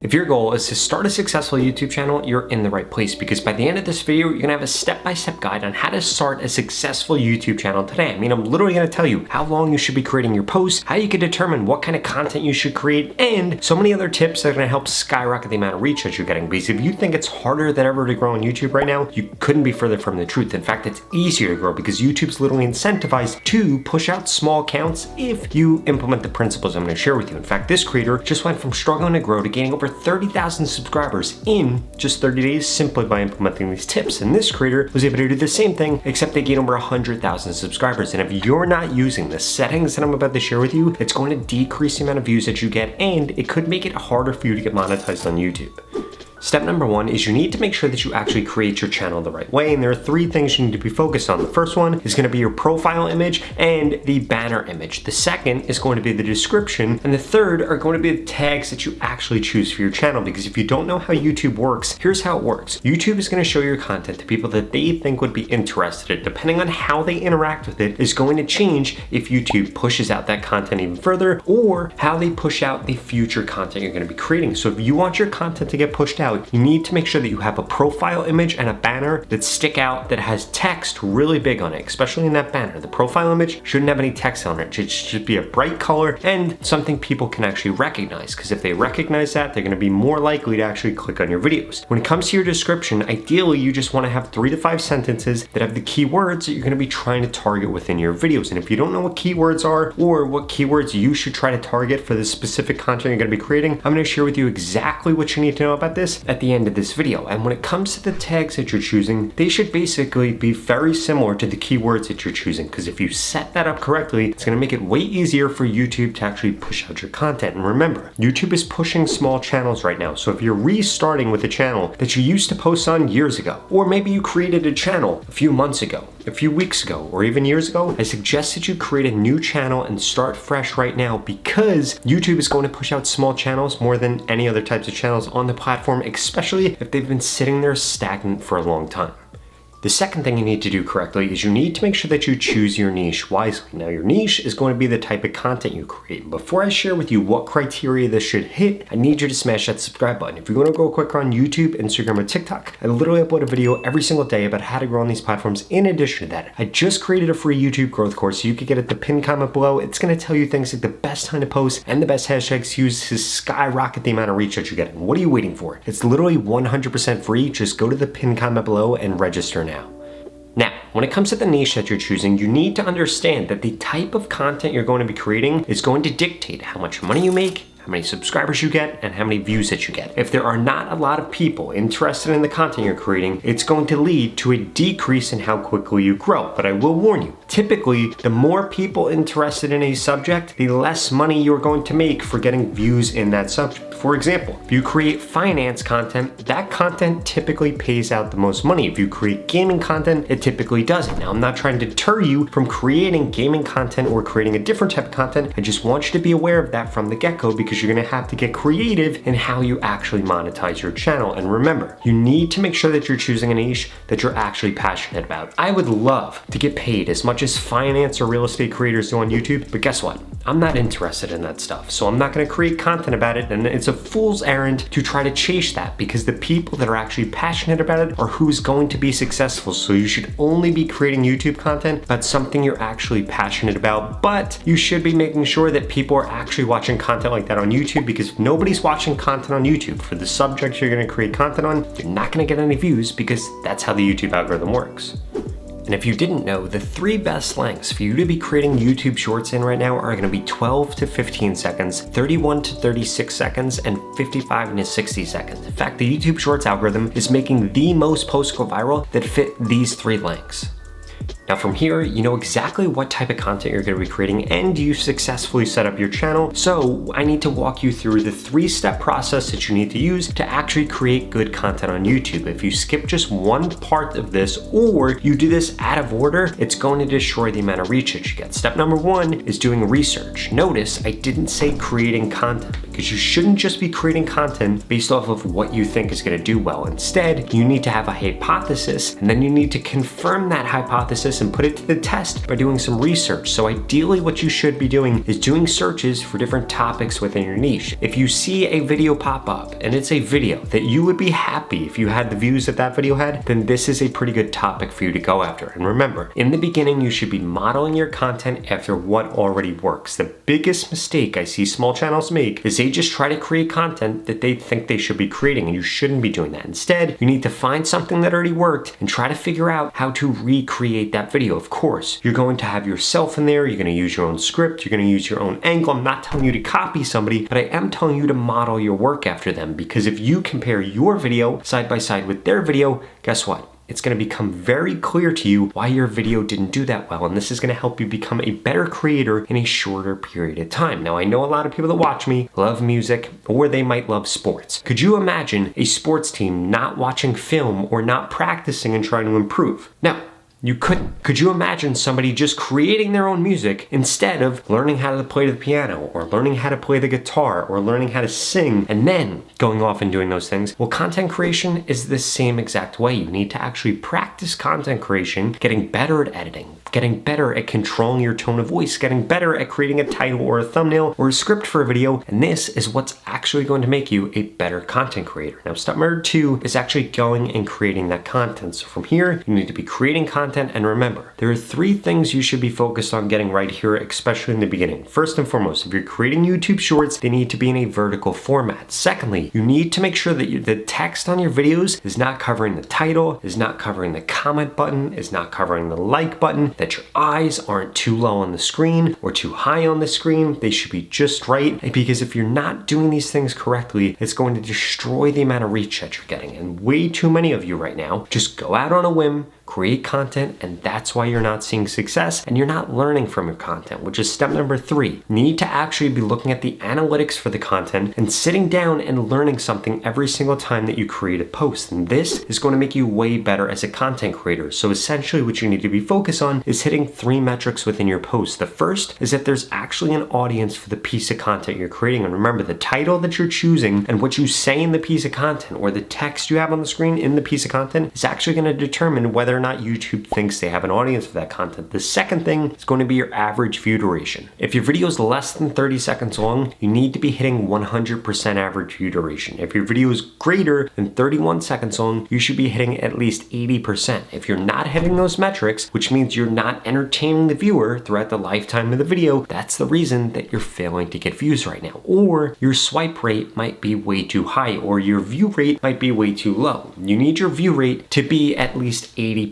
If your goal is to start a successful YouTube channel, you're in the right place because by the end of this video, you're gonna have a step-by-step guide on how to start a successful YouTube channel today. I'm literally gonna tell you how long you should be creating your posts, how you can determine what kind of content you should create, and so many other tips that are gonna help skyrocket the amount of reach that you're getting. Because if you think it's harder than ever to grow on YouTube right now, you couldn't be further from the truth. In fact, it's easier to grow because YouTube's literally incentivized to push out small counts if you implement the principles I'm gonna share with you. In fact, this creator just went from struggling to grow to gaining over 30,000 subscribers in just 30 days simply by implementing these tips. And this creator was able to do the same thing, except they gained over 100,000 subscribers. And if you're not using the settings that I'm about to share with you, it's going to decrease the amount of views that you get, and it could make it harder for you to get monetized on YouTube. Step number one is you need to make sure that you actually create your channel the right way, and there are three things you need to be focused on. The first one is going to be your profile image and the banner image. The second is going to be the description, and the third are going to be the tags that you actually choose for your channel. Because if you don't know how YouTube works, here's how it works. YouTube is going to show your content to people that they think would be interested in. Depending on how they interact with it is going to change if YouTube pushes out that content even further or how they push out the future content you're going to be creating. So if you want your content to get pushed out, you need to make sure that you have a profile image and a banner that stick out, that has text really big on it, especially in that banner. The profile image shouldn't have any text on it. It should be a bright color and something people can actually recognize, because if they recognize that, they're going to be more likely to actually click on your videos. When it comes to your description, ideally you just want to have 3 to 5 sentences that have the keywords that you're going to be trying to target within your videos. And if you don't know what keywords are or what keywords you should try to target for the specific content you're going to be creating, I'm going to share with you exactly what you need to know about this at the end of this video. And when it comes to the tags that you're choosing, they should basically be very similar to the keywords that you're choosing, because if you set that up correctly, it's going to make it way easier for YouTube to actually push out your content. And remember, YouTube is pushing small channels right now. So if you're restarting with a channel that you used to post on years ago, or maybe you created a channel a few months ago, a few weeks ago, or even years ago, I suggest that you create a new channel and start fresh right now, because YouTube is going to push out small channels more than any other types of channels on the platform, especially if they've been sitting there stagnant for a long time. The second thing you need to do correctly is you need to make sure that you choose your niche wisely. Now, your niche is going to be the type of content you create. Before I share with you what criteria this should hit, I need you to smash that subscribe button. If you want to go quicker on YouTube, Instagram, or TikTok, I literally upload a video every single day about how to grow on these platforms. In addition to that, I just created a free YouTube growth course, so you can get it at the pinned comment below. It's going to tell you things like the best time to post and the best hashtags to use to skyrocket the amount of reach that you're getting. What are you waiting for? It's literally 100% free. Just go to the pinned comment below and register now. Now, when it comes to the niche that you're choosing, you need to understand that the type of content you're going to be creating is going to dictate how much money you make, how many subscribers you get, and how many views that you get. If there are not a lot of people interested in the content you're creating, it's going to lead to a decrease in how quickly you grow. But I will warn you, typically, the more people interested in a subject, the less money you're going to make for getting views in that subject. For example, if you create finance content, that content typically pays out the most money. If you create gaming content, it typically doesn't. Now, I'm not trying to deter you from creating gaming content or creating a different type of content. I just want you to be aware of that from the get-go, because you're gonna have to get creative in how you actually monetize your channel. And remember, you need to make sure that you're choosing a niche that you're actually passionate about. I would love to get paid as much as finance or real estate creators do on YouTube, but guess what? I'm not interested in that stuff, so I'm not gonna create content about it, and it's a fool's errand to try to chase that, because the people that are actually passionate about it are who's going to be successful. So you should only be creating YouTube content about something you're actually passionate about, but you should be making sure that people are actually watching content like that on YouTube, because if nobody's watching content on YouTube for the subject you're gonna create content on, you're not gonna get any views, because that's how the YouTube algorithm works. And if you didn't know, the 3 best lengths for you to be creating YouTube shorts in right now are going to be 12 to 15 seconds, 31 to 36 seconds, and 55 to 60 seconds. In fact, the YouTube Shorts algorithm is making the most posts go viral that fit these 3 lengths. Now from here, you know exactly what type of content you're going to be creating, and you successfully set up your channel. So I need to walk you through the 3-step process that you need to use to actually create good content on YouTube. If you skip just one part of this, or you do this out of order, it's going to destroy the amount of reach that you get. Step number 1 is doing research. Notice I didn't say creating content, because you shouldn't just be creating content based off of what you think is going to do well. Instead, you need to have a hypothesis, and then you need to confirm that hypothesis this and put it to the test by doing some research. So ideally what you should be doing is doing searches for different topics within your niche. If you see a video pop up and it's a video that you would be happy if you had the views that that video had, then this is a pretty good topic for you to go after. And remember, in the beginning, you should be modeling your content after what already works. The biggest mistake I see small channels make is they just try to create content that they think they should be creating, and you shouldn't be doing that. Instead, you need to find something that already worked and try to figure out how to recreate that video. Of course, you're going to have yourself in there, you're going to use your own script, you're going to use your own angle. I'm not telling you to copy somebody, but I am telling you to model your work after them, because if you compare your video side by side with their video, guess what? It's going to become very clear to you why your video didn't do that well, and this is going to help you become a better creator in a shorter period of time. Now, I know a lot of people that watch me love music, or they might love sports. Could you imagine a sports team not watching film or not practicing and trying to improve? Now, you couldn't. Could you imagine somebody just creating their own music instead of learning how to play the piano or learning how to play the guitar or learning how to sing and then going off and doing those things? Well, content creation is the same exact way. You need to actually practice content creation, getting better at editing, getting better at controlling your tone of voice, getting better at creating a title or a thumbnail or a script for a video, and this is what's actually going to make you a better content creator. Now, step number 2 is actually going and creating that content. So from here, you need to be creating content, and remember, there are 3 things you should be focused on getting right here, especially in the beginning. First and foremost, if you're creating YouTube Shorts, they need to be in a vertical format. Secondly, you need to make sure that the text on your videos is not covering the title, is not covering the comment button, is not covering the like button, that your eyes aren't too low on the screen or too high on the screen. They should be just right, because if you're not doing these things correctly, it's going to destroy the amount of reach that you're getting. And way too many of you right now just go out on a whim, create content, and that's why you're not seeing success and you're not learning from your content, which is step number 3. You need to actually be looking at the analytics for the content and sitting down and learning something every single time that you create a post. And this is going to make you way better as a content creator. So essentially what you need to be focused on is hitting 3 metrics within your post. The first is that there's actually an audience for the piece of content you're creating. And remember, the title that you're choosing and what you say in the piece of content or the text you have on the screen in the piece of content is actually going to determine whether or not YouTube thinks they have an audience for that content. The second thing is going to be your average view duration. If your video is less than 30 seconds long, you need to be hitting 100% average view duration. If your video is greater than 31 seconds long, you should be hitting at least 80%. If you're not hitting those metrics, which means you're not entertaining the viewer throughout the lifetime of the video, that's the reason that you're failing to get views right now. Or your swipe rate might be way too high, or your view rate might be way too low. You need your view rate to be at least 80%.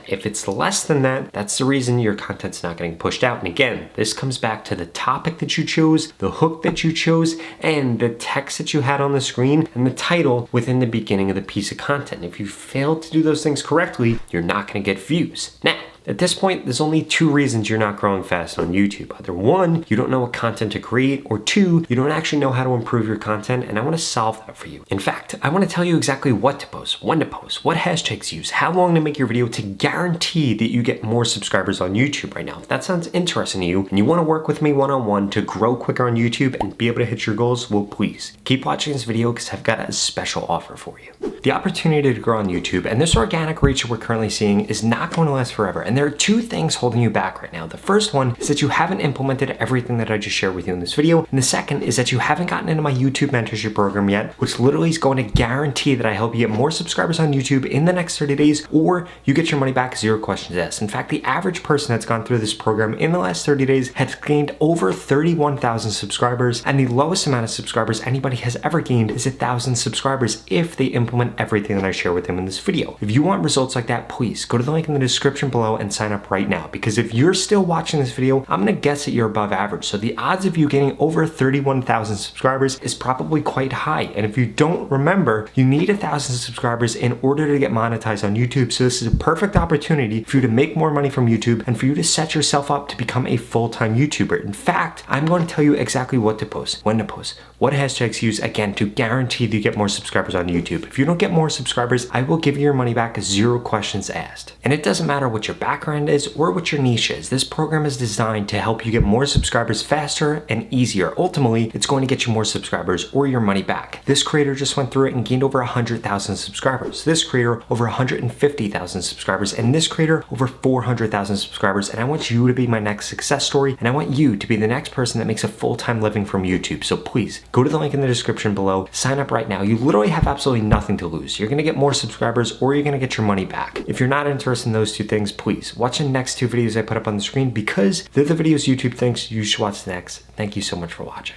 If it's less than that, that's the reason your content's not getting pushed out. And again, this comes back to the topic that you chose, the hook that you chose, and the text that you had on the screen, and the title within the beginning of the piece of content. If you fail to do those things correctly, you're not going to get views. Now, at this point, there's only 2 reasons you're not growing fast on YouTube. Either 1, you don't know what content to create, or 2, you don't actually know how to improve your content, and I want to solve that for you. In fact, I want to tell you exactly what to post, when to post, what hashtags to use, how long to make your video to guarantee that you get more subscribers on YouTube right now. If that sounds interesting to you, and you want to work with me one-on-one to grow quicker on YouTube and be able to hit your goals, well, please keep watching this video because I've got a special offer for you. The opportunity to grow on YouTube and this organic reach that we're currently seeing is not going to last forever. And there are 2 things holding you back right now. The first one is that you haven't implemented everything that I just shared with you in this video. And the second is that you haven't gotten into my YouTube mentorship program yet, which literally is going to guarantee that I help you get more subscribers on YouTube in the next 30 days, or you get your money back 0 questions asked. In fact, the average person that's gone through this program in the last 30 days has gained over 31,000 subscribers. And the lowest amount of subscribers anybody has ever gained is 1,000 subscribers if they implement everything that I share with them in this video. If you want results like that, please go to the link in the description below and sign up right now, because if you're still watching this video, I'm gonna guess that you're above average. So the odds of you getting over 31,000 subscribers is probably quite high. And if you don't remember, you need 1,000 subscribers in order to get monetized on YouTube. So this is a perfect opportunity for you to make more money from YouTube and for you to set yourself up to become a full-time YouTuber. In fact, I'm going to tell you exactly what to post, when to post, what hashtags use, again, to guarantee that you get more subscribers on YouTube. If you don't get more subscribers, I will give you your money back, 0 questions asked. And it doesn't matter what your background is or what your niche is. This program is designed to help you get more subscribers faster and easier. Ultimately, it's going to get you more subscribers or your money back. This creator just went through it and gained over 100,000 subscribers. This creator over 150,000 subscribers, and this creator over 400,000 subscribers. And I want you to be my next success story, and I want you to be the next person that makes a full-time living from YouTube. So please go to the link in the description below, sign up right now. You literally have absolutely nothing to lose. You're gonna get more subscribers or you're gonna get your money back. If you're not interested in those 2 things, please watch the next 2 videos I put up on the screen because they're the videos YouTube thinks you should watch next. Thank you so much for watching.